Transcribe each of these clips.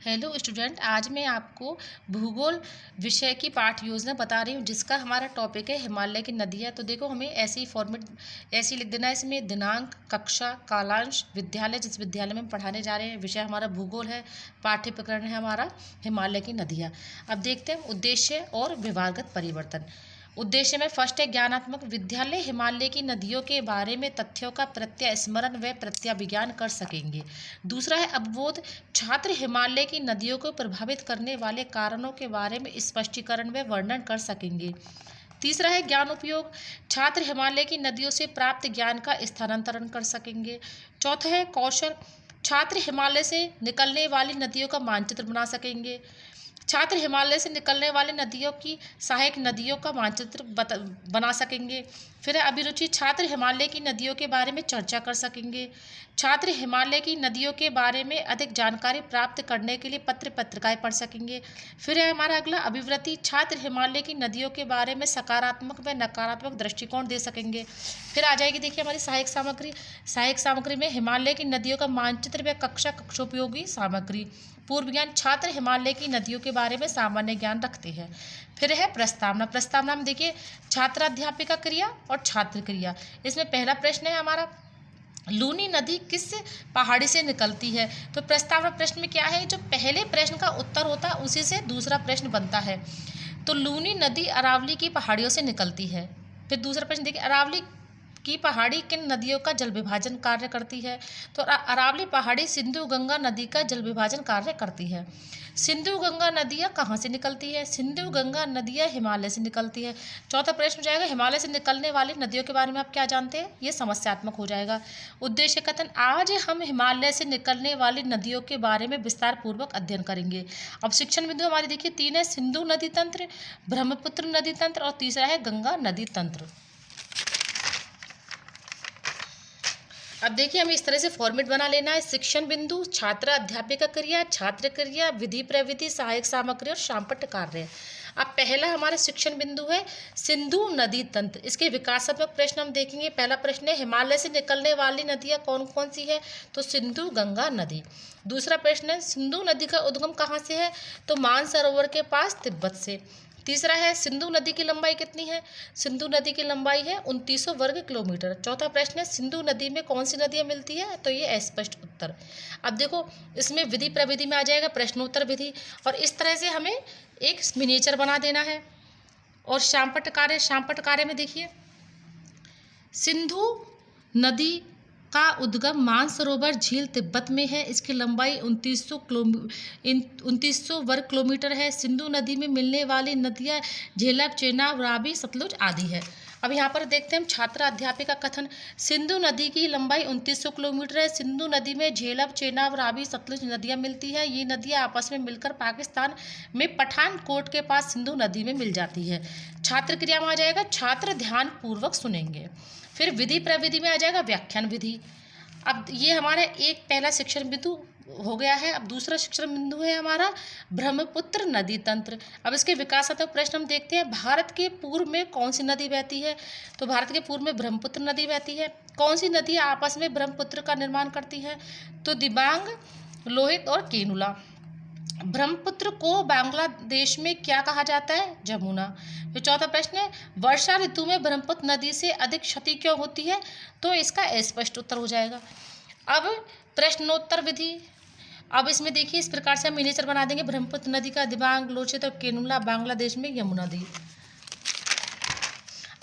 Hello student, आज मैं आपको भूगोल विषय की पाठ योजना बता रही हूँ जिसका हमारा टॉपिक है हिमालय की नदियाँ। तो देखो, हमें ऐसे ही फॉर्मेट ऐसे ही लिख देना है। इसमें दिनांक, कक्षा, कालांश, विद्यालय, जिस विद्यालय में हम पढ़ाने जा रहे हैं। विषय हमारा भूगोल है, पाठ्य प्रकरण है हमारा हिमालय की नदियाँ। अब देखते हैं उद्देश्य और विभागत परिवर्तन। उद्देश्य में फर्स्ट है ज्ञानात्मक। विद्यालय हिमालय की नदियों के बारे में तथ्यों का प्रत्यस्मरण व प्रत्याभिज्ञान कर सकेंगे। दूसरा है अवबोध। छात्र हिमालय की नदियों को प्रभावित करने वाले कारणों के बारे में स्पष्टीकरण व वर्णन कर सकेंगे। तीसरा है ज्ञान उपयोग। छात्र हिमालय की नदियों से प्राप्त ज्ञान का स्थानांतरण कर सकेंगे। चौथा है कौशल। छात्र हिमालय से निकलने वाली नदियों का मानचित्र बना सकेंगे। छात्र हिमालय से निकलने वाली नदियों की सहायक नदियों का मानचित्र बना सकेंगे। फिर है अभिरुचि। छात्र हिमालय की नदियों के बारे में चर्चा कर सकेंगे। छात्र हिमालय की नदियों के बारे में अधिक जानकारी प्राप्त करने के लिए पत्र पत्रिकाएं पढ़ सकेंगे। फिर है हमारा अगला अभिवृत्ति। छात्र हिमालय की नदियों के बारे में सकारात्मक व नकारात्मक दृष्टिकोण दे सकेंगे। फिर आ जाएगी देखिए हमारी सहायक सामग्री। सहायक सामग्री में हिमालय की नदियों का मानचित्र व कक्षोपयोगी सामग्री। पूर्व ज्ञान। छात्र हिमालय की नदियों के बारे में सामान्य ज्ञान रखते हैं। फिर है प्रस्तावना। प्रस्तावना में देखिए छात्राध्यापिका क्रिया और छात्र क्रिया। इसमें पहला प्रश्न है हमारा, लूनी नदी किस पहाड़ी से निकलती है। तो प्रस्तावना प्रश्न में क्या है, जो पहले प्रश्न का उत्तर होता है उसी से दूसरा प्रश्न बनता है। तो लूनी नदी अरावली की पहाड़ियों से निकलती है। फिर दूसरा प्रश्न देखिए, अरावली की पहाड़ी किन नदियों का जल विभाजन कार्य करती है। तो अरावली पहाड़ी सिंधु गंगा नदी का जल विभाजन कार्य करती है। सिंधु गंगा नदियाँ कहाँ से निकलती है। सिंधु गंगा नदियाँ हिमालय से निकलती है। चौथा प्रश्न हो जाएगा, हिमालय से निकलने वाली नदियों के बारे में आप क्या जानते हैं। ये समस्यात्मक हो जाएगा। उद्देश्य कथन, आज हम हिमालय से निकलने वाली नदियों के बारे में विस्तार पूर्वक अध्ययन करेंगे। अब शिक्षण बिंदु हमारे देखिए तीन है, सिंधु नदी तंत्र, ब्रह्मपुत्र नदी तंत्र और तीसरा है गंगा नदी तंत्र। अब देखिए हमें इस तरह से फॉर्मेट बना लेना है। शिक्षण बिंदु, छात्र अध्यापिका क्रिया, छात्र क्रिया, विधि प्रविधि, सहायक सामग्री और शामपट्ट कार्य। अब पहला हमारा शिक्षण बिंदु है सिंधु नदी तंत्र। इसके विकासात्मक प्रश्न हम देखेंगे। पहला प्रश्न है, हिमालय से निकलने वाली नदियाँ कौन कौन सी है। तो सिंधु गंगा नदी। दूसरा प्रश्न है, सिंधु नदी का उद्गम कहाँ से है। तो मानसरोवर के पास तिब्बत से। तीसरा है, सिंधु नदी की लंबाई कितनी है। सिंधु नदी की लंबाई है 2900 वर्ग किलोमीटर। चौथा प्रश्न है, सिंधु नदी में कौन सी नदियाँ मिलती है। तो ये अस्पष्ट उत्तर। अब देखो इसमें विधि प्रविधि में आ जाएगा प्रश्नोत्तर विधि, और इस तरह से हमें एक मिनिएचर बना देना है। और शामपट्ट कार्य, शामपट्ट कार्य में देखिए सिंधु नदी का उद्गम मानसरोवर झील तिब्बत में है। इसकी लंबाई 2900 वर्ग किलोमीटर है। सिंधु नदी में मिलने वाली नदियाँ झेलम, चेनाब, रावी, सतलुज आदि है। अब यहाँ पर देखते हैं हम छात्र अध्यापिका कथन। सिंधु नदी की लंबाई 2900 किलोमीटर है। सिंधु नदी में झेलम, चेनाब, रावी, सतलुज नदियाँ मिलती है। ये नदियाँ आपस में मिलकर पाकिस्तान में पठानकोट के पास सिंधु नदी में मिल जाती है। छात्र क्रिया में आ जाएगा, छात्र ध्यान पूर्वक सुनेंगे। फिर विधि प्रविधि में आ जाएगा व्याख्यान विधि। अब ये हमारा एक पहला शिक्षण बिंदु हो गया है। अब दूसरा शिक्षण बिंदु है हमारा ब्रह्मपुत्र नदी तंत्र। अब इसके विकासात्मक प्रश्न हम देखते हैं। भारत के पूर्व में कौन सी नदी बहती है। तो भारत के पूर्व में ब्रह्मपुत्र नदी बहती है। कौन सी नदी आपस में ब्रह्मपुत्र का निर्माण करती है। तो दिबांग, लोहित और केनुला। ब्रह्मपुत्र को बांग्लादेश में क्या कहा जाता है। जमुना। फिर चौथा प्रश्न है, वर्षा ऋतु में ब्रह्मपुत्र नदी से अधिक क्षति क्यों होती है। तो इसका स्पष्ट उत्तर हो जाएगा। अब प्रश्नोत्तर विधि। अब इसमें देखिए इस प्रकार से हम मिनिएचर बना देंगे। ब्रह्मपुत्र नदी का दिबांग, लोहित और केनुला बांग्लादेश में यमुना नदी।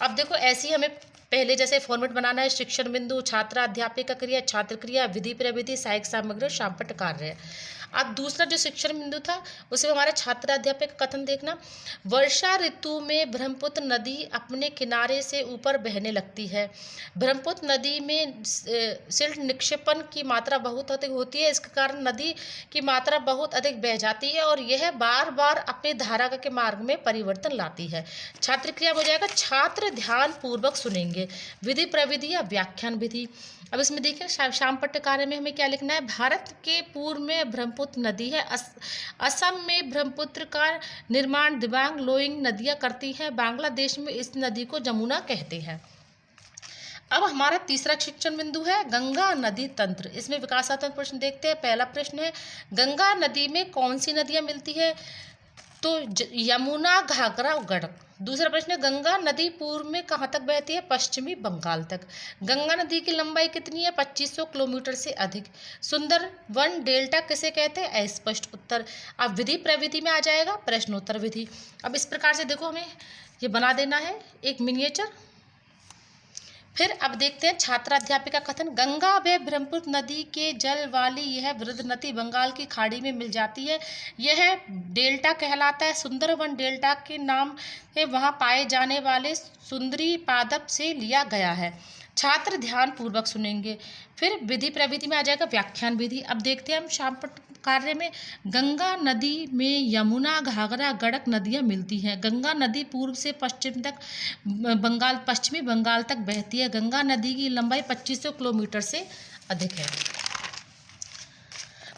अब देखो ऐसे ही हमें पहले जैसे फॉर्मेट बनाना है। शिक्षण बिंदु, छात्र अध्यापिका क्रिया, छात्र क्रिया, विधि प्रविधि, सहायक सामग्री और शामपट्ट कार्य। अब दूसरा जो शिक्षण बिंदु था उसमें हमारा छात्र अध्यापक कथन देखना। वर्षा ऋतु में ब्रह्मपुत्र नदी अपने किनारे से ऊपर बहने लगती है। ब्रह्मपुत्र नदी में सिल्ट निक्षेपण की मात्रा बहुत अधिक होती है। इसके कारण नदी की मात्रा बहुत अधिक बह जाती है और यह बार बार अपने धारा के मार्ग में परिवर्तन लाती है। छात्र क्रिया हो जाएगा, छात्र ध्यान पूर्वक सुनेंगे। विधि प्रविधि या व्याख्यान विधि। अब इसमें देखिए शामपट्ट कार्य में हमें क्या लिखना है। भारत के पूर्व में ब्रह्मपुत्र नदी है। असम में ब्रह्मपुत्र का निर्माण दिबांग, लोइंग नदियाँ करती हैं। बांग्लादेश में इस नदी को जमुना कहते हैं। अब हमारा तीसरा शिक्षण बिंदु है गंगा नदी तंत्र। इसमें विकासात्मक प्रश्न देखते हैं। पहला प्रश्न है, गंगा नदी में कौन सी नदियां मिलती है? तो यमुना, घाघरा और गंडक। दूसरा प्रश्न है, गंगा नदी पूर्व में कहाँ तक बहती है? पश्चिमी बंगाल तक। गंगा नदी की लंबाई कितनी है? 2500 किलोमीटर से अधिक। सुंदरवन डेल्टा किसे कहते हैं? अस्पष्ट उत्तर। अब विधि प्रविधि में आ जाएगा प्रश्नोत्तर विधि। अब इस प्रकार से देखो, हमें ये बना देना है एक मिनिएचर। फिर अब देखते हैं छात्राध्यापिका कथन। गंगा व ब्रह्मपुत्र नदी के जल वाली यह वृहद नदी बंगाल की खाड़ी में मिल जाती है। यह डेल्टा कहलाता है। सुंदरवन डेल्टा के नाम से वहाँ पाए जाने वाले सुंदरी पादप से लिया गया है। छात्र ध्यान पूर्वक सुनेंगे। फिर विधि प्रविधि में आ जाएगा व्याख्यान विधि। अब देखते हैं हम शाम कार्य में, गंगा नदी में यमुना, घाघरा, गंडक नदियाँ मिलती हैं। गंगा नदी पूर्व से पश्चिमी बंगाल तक बहती है। गंगा नदी की लंबाई 2500 किलोमीटर से अधिक है।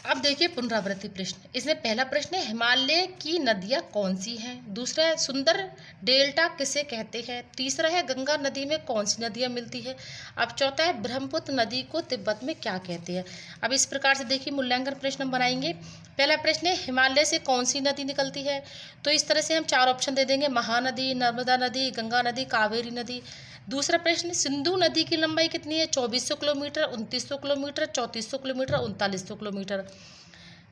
अब देखिए पुनरावृत्ति प्रश्न। इसमें पहला प्रश्न है, हिमालय की नदियाँ कौन सी हैं? दूसरा है, सुंदर डेल्टा किसे कहते हैं? तीसरा है, गंगा नदी में कौन सी नदियाँ मिलती है? अब चौथा है, ब्रह्मपुत्र नदी को तिब्बत में क्या कहते हैं? अब इस प्रकार से देखिए मूल्यांकन प्रश्न हम बनाएंगे। पहला प्रश्न है, हिमालय से कौन सी नदी निकलती है? तो इस तरह से हम 4 ऑप्शन दे देंगे, महानदी, नर्मदा नदी, गंगा नदी, कावेरी नदी। दूसरा प्रश्न, सिंधु नदी की लंबाई कितनी है? 2400 किलोमीटर, 2900 किलोमीटर, 3400 किलोमीटर, 3900 किलोमीटर।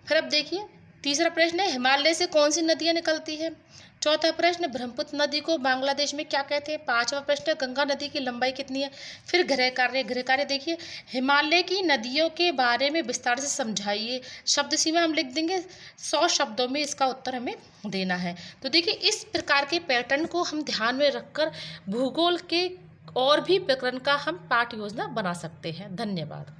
फिर अब देखिए तीसरा प्रश्न है, हिमालय से कौन सी नदियाँ निकलती है? चौथा प्रश्न, ब्रह्मपुत्र नदी को बांग्लादेश में क्या कहते हैं? पांचवा प्रश्न, गंगा नदी की लंबाई कितनी है? फिर गृह कार्य देखिए, हिमालय की नदियों के बारे में विस्तार से समझाइए। शब्द सीमा हम लिख देंगे 100 शब्दों में, इसका उत्तर हमें देना है। तो देखिए इस प्रकार के पैटर्न को हम ध्यान में रखकर भूगोल के और भी प्रकरण का हम पाठ योजना बना सकते हैं। धन्यवाद।